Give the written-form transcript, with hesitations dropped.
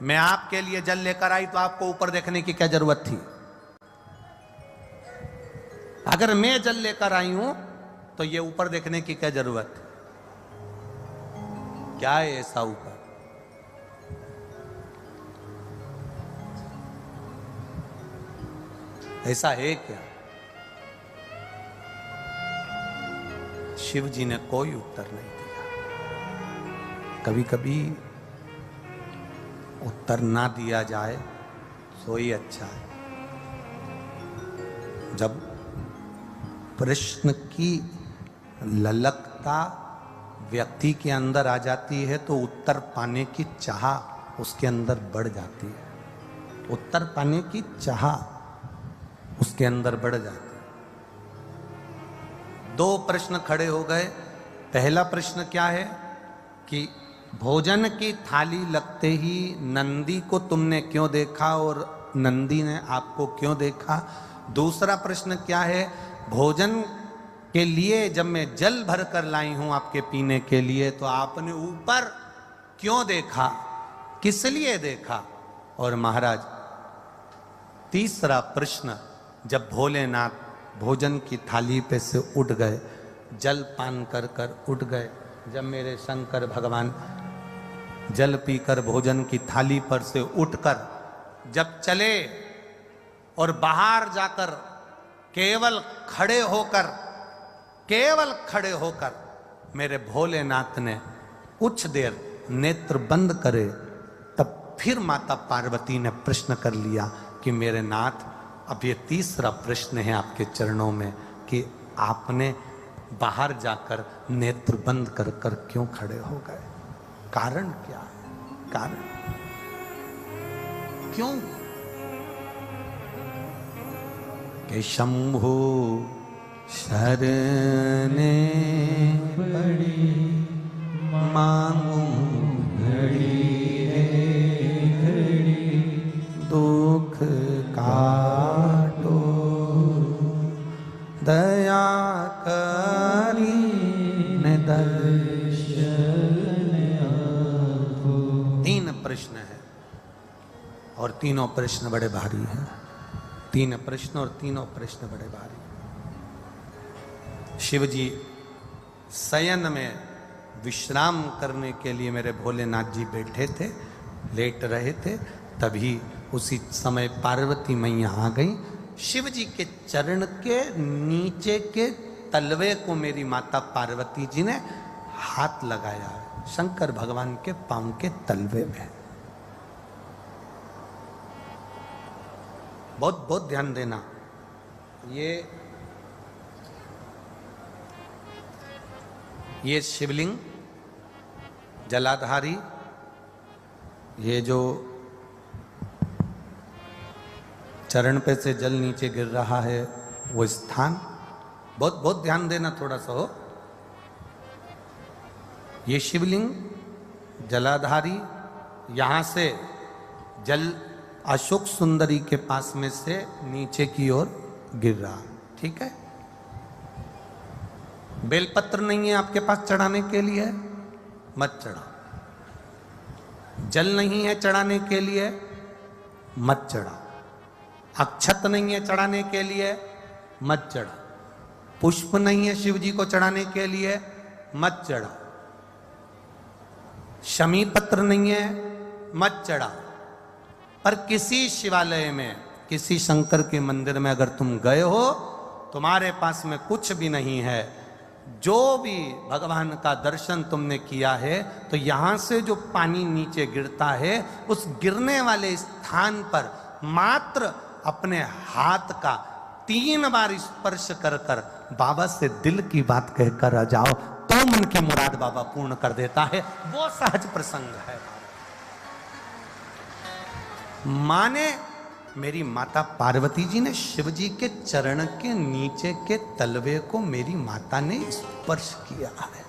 मैं आपके लिए जल लेकर आई तो आपको ऊपर देखने की क्या जरूरत थी? अगर मैं जल लेकर आई हूं तो ये ऊपर देखने की क्या जरूरत? क्या है ऐसा ऊपर? ऐसा है क्या? शिव जी ने कोई उत्तर नहीं दिया। कभी कभी उत्तर ना दिया जाए तो ही अच्छा है। जब प्रश्न की ललकता व्यक्ति के अंदर आ जाती है तो उत्तर पाने की चाह उसके अंदर बढ़ जाती है। उत्तर पाने की चाह उसके अंदर बढ़ जाती है। दो प्रश्न खड़े हो गए। पहला प्रश्न क्या है कि भोजन की थाली लगते ही नंदी को तुमने क्यों देखा और नंदी ने आपको क्यों देखा? दूसरा प्रश्न क्या है, भोजन के लिए जब मैं जल भर कर लाई हूं आपके पीने के लिए तो आपने ऊपर क्यों देखा, किस लिए देखा? और महाराज तीसरा प्रश्न, जब भोलेनाथ भोजन की थाली पे से उठ गए, जल पान कर कर उठ गए, जब मेरे शंकर भगवान जल पीकर भोजन की थाली पर से उठकर जब चले और बाहर जाकर केवल खड़े होकर मेरे भोलेनाथ ने कुछ देर नेत्र बंद करे, तब फिर माता पार्वती ने प्रश्न कर लिया कि मेरे नाथ, अब ये तीसरा प्रश्न है आपके चरणों में कि आपने बाहर जाकर नेत्र बंद कर कर क्यों खड़े हो गए? कारण क्या है? कारण क्यों? कि शंभु शरणे पड़ी मांगू घड़ी घड़ी दुख काटो दया करी ने दर्शन आपको। तीन प्रश्न है और तीनों प्रश्न बड़े भारी हैं। तीन प्रश्न और तीनों प्रश्न बड़े भारी। शिव जी शयन में विश्राम करने के लिए मेरे भोलेनाथ जी बैठे थे, लेट रहे थे। तभी उसी समय पार्वती मैया आ गई। शिव जी के चरण के नीचे के तलवे को मेरी माता पार्वती जी ने हाथ लगाया, शंकर भगवान के पांव के तलवे में। बहुत बहुत ध्यान देना। ये शिवलिंग जलाधारी, ये जो चरण पे से जल नीचे गिर रहा है वो स्थान, बहुत बहुत ध्यान देना थोड़ा सा हो। ये शिवलिंग जलाधारी, यहां से जल अशोक सुंदरी के पास में से नीचे की ओर गिर रहा, ठीक है। बेलपत्र नहीं है आपके पास चढ़ाने के लिए, मत चढ़ाओ। जल नहीं है चढ़ाने के लिए, मत चढ़ाओ। अक्षत नहीं है चढ़ाने के लिए, मत चढ़ाओ। पुष्प नहीं है शिव जी को चढ़ाने के लिए, मत चढ़ाओ। शमी पत्र नहीं है, मत चढ़ाओ। पर किसी शिवालय में, किसी शंकर के मंदिर में अगर तुम गए हो, तुम्हारे पास में कुछ भी नहीं है, जो भी भगवान का दर्शन तुमने किया है, तो यहां से जो पानी नीचे गिरता है, उस गिरने वाले स्थान पर मात्र अपने हाथ का 3 बार स्पर्श कर कर बाबा से दिल की बात कहकर आ जाओ, तो मन की मुराद बाबा पूर्ण कर देता है। वो सहज प्रसंग है। माने मेरी माता पार्वती जी ने शिव जी के चरण के नीचे के तलवे को मेरी माता ने स्पर्श किया है।